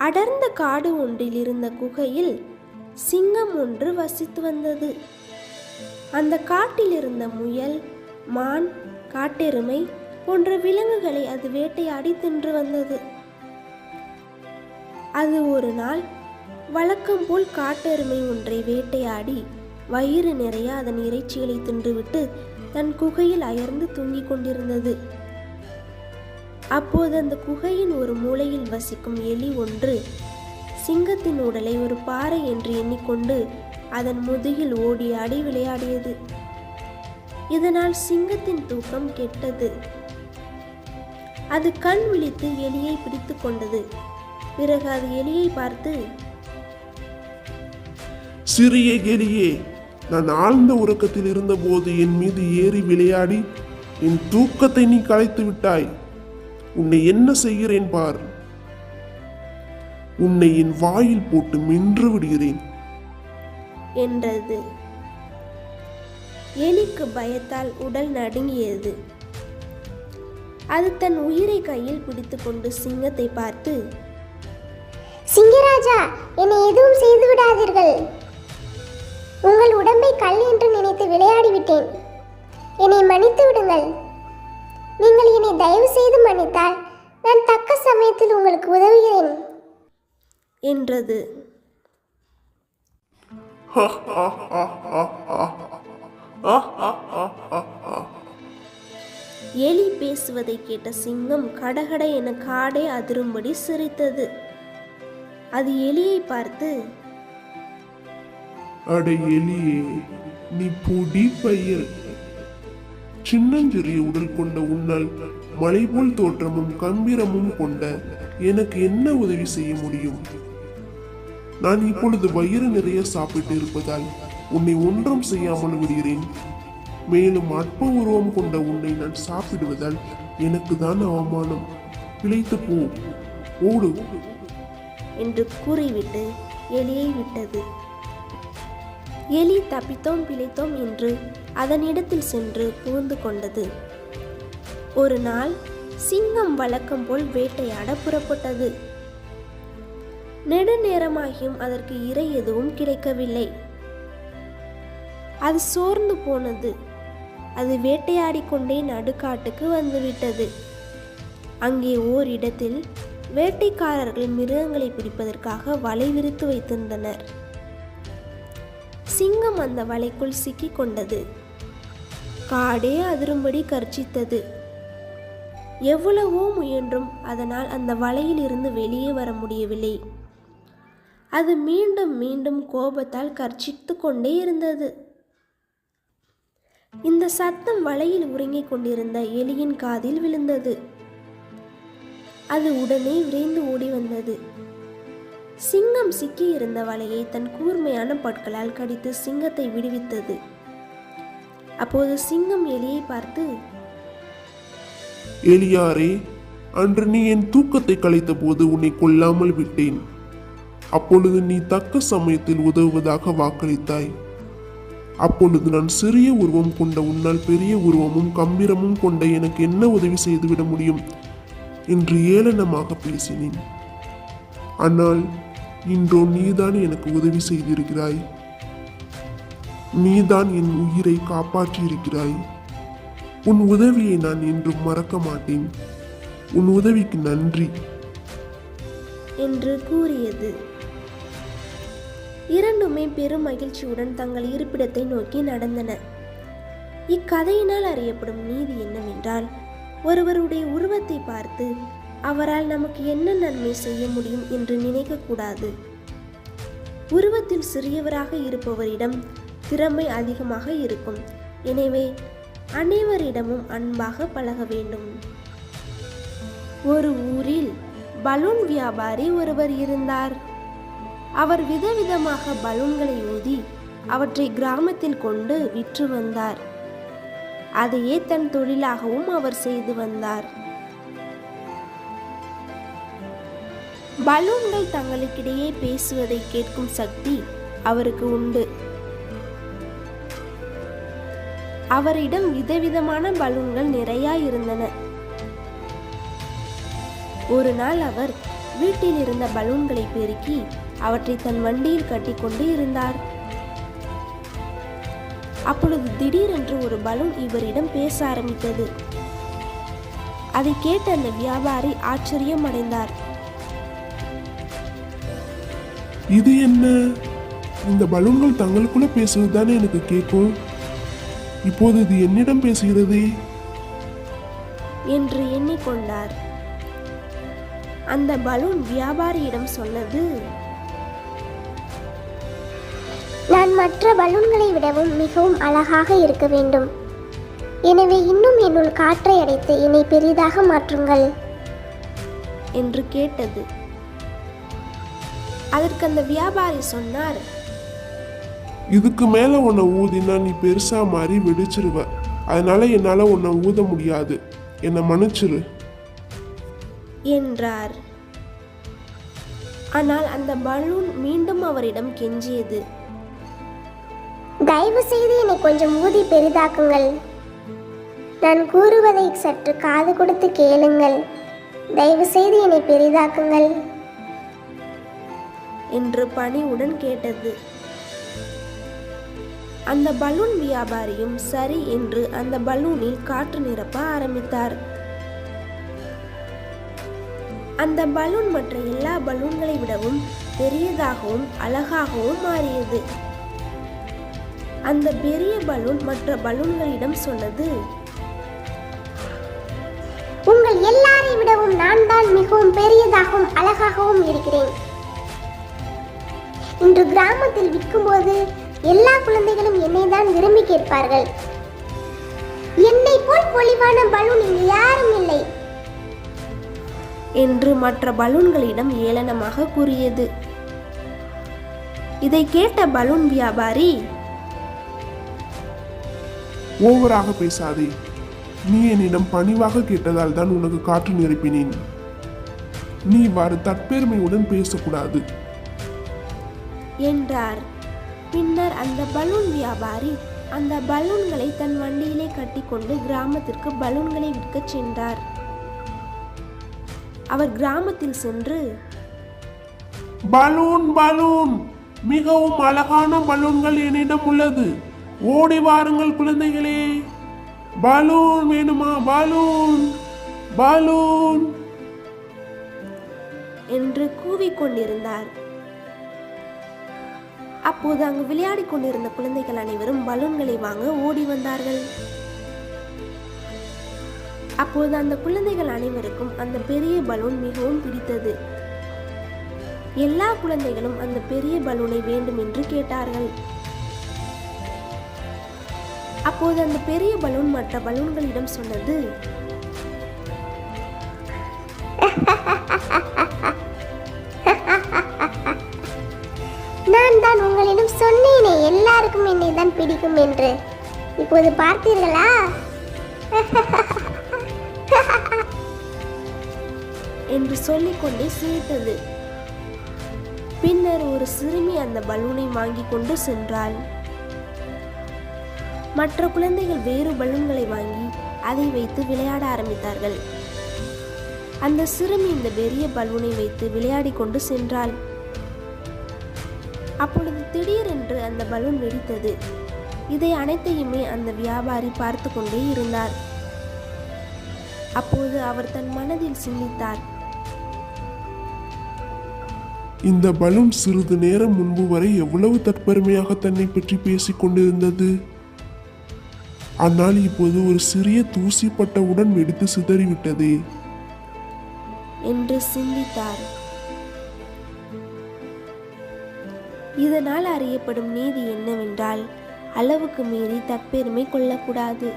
அடர்ந்த காடு ஒன்றில் இருந்த குகையில் சிங்கம் ஒன்று வசித்து வந்தது. அந்த காட்டில் இருந்த முயல், மான், காட்டெருமை போன்ற விலங்குகளை அது வேட்டையாடி தின்று வந்தது. அது ஒரு நாள் வழக்கம் போல் காட்டெருமை ஒன்றை வேட்டையாடி வயிறு நிறைய அதன் இறைச்சிகளை தின்றுவிட்டு தன் குகையில் அயர்ந்து தூங்கிக் கொண்டிருந்தது. அப்போது அந்த குகையின் ஒரு மூலையில் வசிக்கும் எலி ஒன்று சிங்கத்தின் உடலை ஒரு பாறை என்று எண்ணிக்கொண்டு அதன் முதுகில் ஓடி ஆடி விளையாடியது. இதனால் சிங்கத்தின் தூக்கம் கெட்டது. அது கண் விழித்து எலியை பிடித்து கொண்டது. பிறகு அது எலியை பார்த்து, சிறிய எலியே, நான் ஆழ்ந்த உறக்கத்தில் இருந்தபோது என் மீது ஏறி விளையாடி என் தூக்கத்தை நீ கலைத்து விட்டாய். உன்னை என்ன செய்கிறேன் பார். உன்னை என் வாயில் போட்டு மென்று விடுகிறேன் என்றது. எலிக்கு பயத்தால் உடல் நடுங்கியது. அது தன் உயிரை கையில் பிடித்துக்கொண்டு சிங்கத்தை பார்த்து, சிங்கராஜா, என்னை எதுவும் செய்து விடாதீர்கள். உங்கள் உடம்பை கல் என்று நினைத்து விளையாடிவிட்டேன். என்னை மன்னித்து விடுங்கள். நீங்கள் என்னை தயவு செய்து மன்னித்தால் நான் தக்க சமயத்தில் உங்களுக்கு உதவுகிறேன் என்றது. எலி பேசுவதை கேட்ட சிங்கம் கடகட என காடே அதிரும்படி சிரித்தது. அது எலியை பார்த்து, அட எலியே, நீ பொடி பயிர். சின்னஞ்சிறிய உடல் கொண்ட உன்னால் மலை போல் தோற்றமும் கம்பீரமும் கொண்ட எனக்கு என்ன உதவி செய்ய முடியும்? நான் இப்பொழுது வயிறு நிறைய சாப்பிட்டு இருப்பதால் உன்னை ஒன்றும் செய்யாமல் விடுகிறேன். மேலும் அற்ப உருவம் கொண்ட உன்னை நான் சாப்பிடுவதால் எனக்கு தான் அவமானம். பிழைத்து போ, ஓடு என்று கூறிவிட்டு எலியை விட்டது. எலி தப்பித்தோம் பிழைத்தோம் என்று அதனிடத்தில் சென்று புகுந்து கொண்டது. ஒரு நாள் சிங்கம் வழக்கம் போல் வேட்டையாட புறப்பட்டது. நெடுநேரமாகியும் அதற்கு இரை எதுவும் கிடைக்கவில்லை. அது சோர்ந்து போனது. அது வேட்டையாடி கொண்டே நடுக்காட்டுக்கு வந்துவிட்டது. அங்கே ஓரிடத்தில் வேட்டைக்காரர்கள் மிருகங்களை பிடிப்பதற்காக வலை விரித்து வைத்திருந்தனர். சிங்கம் அந்த வலைக்குள் சிக்கிக் கொண்டது. காடே அதிரும்படி கர்ஜித்தது. எவ்வளவோ முயன்றும் அதனால் அந்த வலையில் இருந்து வெளியே வர முடியவில்லை. அது மீண்டும் மீண்டும் கோபத்தால் கர்ஜித்து கொண்டே இருந்தது. இந்த சத்தம் வலையில் உறங்கிக் கொண்டிருந்த எலியின் காதில் விழுந்தது. அது உடனே விரைந்து ஓடி வந்தது. சிங்கம் சிக்கியிருந்த வலையை தன் கூர்மையான பற்களால் கடித்து சிங்கத்தை விடுவித்தது. அப்போது சிங்கம் எலியை பார்த்து, எலியாரே, அன்று நீ என் தூக்கத்தை கலைத்த போது உன்னை கொல்லாமல் விட்டேன். அப்பொழுது நீ தக்க சமயத்தில் உதவுவதாக வாக்களித்தாய். அப்பொழுது நான் சிறிய உருவம் கொண்ட உன்னால் பெரிய உருவமும் கம்பீரமும் கொண்ட எனக்கு என்ன உதவி செய்துவிட முடியும் என்று ஏளனமாக பேசினேன். ஆனால் இன்றோ நீதான் எனக்கு உதவி செய்திருக்கிறாய். நீதான் என் உயிரை காப்பாற்றியிருக்கிறாய். உன் உதவியை நான் என்றும் மறக்க மாட்டேன். உன் உதவிக்கு நன்றி என்று கூறியது. இரண்டுமே பெரும் மகிழ்ச்சியுடன் தங்கள் இருப்பிடத்தை நோக்கி நடந்தன. இக்கதையினால் அறியப்படும் நீதி என்னவென்றால், ஒருவருடைய உருவத்தை பார்த்து அவரால் நமக்கு என்ன நன்மை செய்ய முடியும் என்று நினைக்கக்கூடாது. உருவத்தில் சிறியவராக இருப்பவரிடம் திறமை அதிகமாக இருக்கும். எனவே அனைவரிடமும் அன்பாக பழக வேண்டும். ஒரு ஊரில் பலூன் வியாபாரி ஒருவர் இருந்தார். அவர் விதவிதமாக பலூன்களை ஊதி அவற்றை கிராமத்தில் கொண்டு விற்று வந்தார். அதையே தன் தொழிலாகவும் அவர் செய்து வந்தார். பலூன்கள் தங்களுக்கிடையே பேசுவதை கேட்கும் சக்தி அவருக்கு உண்டு. அவரிடம் விதவிதமான பலூன்கள் நிறைய இருந்தன. ஒரு நாள் அவர் வீட்டில் இருந்த பலூன்களை பெருக்கி அவற்றை தன் வண்டியில் கட்டிக்கொண்டு இருந்தார். அப்பொழுது திடீரென்று ஒரு பலூன் இவரிடம் பேச ஆரம்பித்தது. அதை கேட்ட அந்த வியாபாரி ஆச்சரியம் அடைந்தார். இது என்ன? இந்த பலூன்கள் தங்களுக்குள்ள பேசுவதுதானே எனக்கு கேட்கும். இப்போது இது என்னிடம் பேசுகிறதே என்று எண்ணிக்கொண்டார். அந்த பலூன் வியாபாரியிடம் சொன்னது, நான் மற்ற பலூன்களை விடவும் மிகவும் அழகாக இருக்க வேண்டும். எனவே இன்னும் என்னுள் காற்றை அடைத்து என்னை பெரிதாக மாற்றுங்கள் என்று கேட்டது. அதற்கு அந்த வியாபாரி சொன்னார், இதுக்கு மேல உன்னை ஊதினா நீ பெருசா மாறி வெடிச்சிருவ. அதனால என்னால உன்னை ஊத முடியாது. என்னை மன்னிச்சிரு என்றார். ஆனால் அந்த பலூன் மீண்டும் அவரிடம் கெஞ்சியது. தயவு செய்து என்னை கொஞ்சம் ஊதி பெரிதாக்குங்கள். நான் கூறுவதை சற்று காது கொடுத்து கேளுங்கள். தயவு செய்து என்னை பெரிதாக்குங்கள் என்று பணிவுடன் கேட்டது. அந்த பலூன் வியாபாரியும் சரி என்று அந்த பலூனில் காற்று நிரப்ப ஆரம்பித்தார். அந்த பலூன் மற்ற எல்லா பலூன்களை விடவும் பெரியதாகவும் அழகாகவும் மாறியது. அந்த பெரிய பலூன் மற்ற பலூன்களிடம் சொன்னது, உங்கள் எல்லாரை விடவும் நான் தான் மிகவும் பெரியதாகவும் அழகாகவும் இருக்கிறேன். இன்று கிராமத்தில் விற்கும்போது எல்லா குழந்தைகளும் என்னை தான் விரும்பி கேட்பார்கள். என்னை போல் பொலிவான பலூன் இங்கு யாரும் இல்லை என்று மற்ற பலூன்களிடம் ஏளனமாக கூறியது. இதை கேட்ட பலூன் வியாபாரி, ஓவராக பேசாதே. நீ என்னிடம் பணிவாக கேட்டதால் தான் உனக்கு காற்று நிரப்பினேன். நீ இவ்வாறு தற்பெருமையுடன் பேசக்கூடாது என்றார். பின்னர் அந்த பலூன் வியாபாரி அந்த பலூன்களை தன் வண்டியிலே கட்டிக்கொண்டு கிராமத்திற்கு பலூன்களை விற்கச் சென்றார். அவர் கிராமத்தில் சென்று, பலூன் பலூன், மிகவும் அழகான பலூன்கள் என்னிடம் உள்ளது. ஓடி வாருங்கள் குழந்தைகளே. பலூன் வேணுமா? பலூன் பலூன் என்று கூவிக்கொண்டிருந்தார். அப்போது அங்கு விளையாடிக் கொண்டிருந்த குழந்தைகள் அனைவரும் பலூன்களை வாங்க ஓடி வந்தார்கள். அப்போது அந்த குழந்தைகள் அனைவருக்கும் அந்த பெரிய பலூன் மிகவும் பிடித்தது. எல்லா குழந்தைகளும் அந்த பெரிய பலூனை வேண்டும் என்று கேட்டார்கள். அப்போது அந்த பெரிய பலூன் மற்ற பலூன்களிடம் சொன்னது, நான் தான் உங்களிடம் சொன்னேனே எல்லாருக்கும் என்னை தான் பிடிக்கும் என்று. இப்போது பார்த்தீர்களா? என்று சொல்லிக்கொண்டே சிரித்தது. பின்னர் ஒரு சிறுமி அந்த பலூனை வாங்கி கொண்டு சென்றாள். மற்ற குழந்தைகள் வேறு பலூன்களை வாங்கி அதை வைத்து விளையாட ஆரம்பித்தார்கள். அந்த சிறுமி இந்த பெரிய பலூனை வைத்து விளையாடி கொண்டு சென்றாள். அப்பொழுது திடீரென்று அந்த பலூன் வெடித்தது. இதை அனைத்தையுமே அந்த வியாபாரி பார்த்து கொண்டே இருந்தார். அப்போது அவர் தன் மனதில் சிந்தித்தார், இந்த பலூன் சிறிது நேரம் முன்பு வரை எவ்வளவு தற்பெருமையாக தன்னை பற்றி பேசிக் கொண்டிருந்தது. ஆனால் இப்போது ஒரு சிறிய தூசி பட்டவுடன் வெடித்து சிதறிவிட்டதே என்று சிந்தித்தார். இதனால் அறியப்படும் நீதி என்னவென்றால், அளவுக்கு மீறி தற்பெருமை கொள்ளக்கூடாது.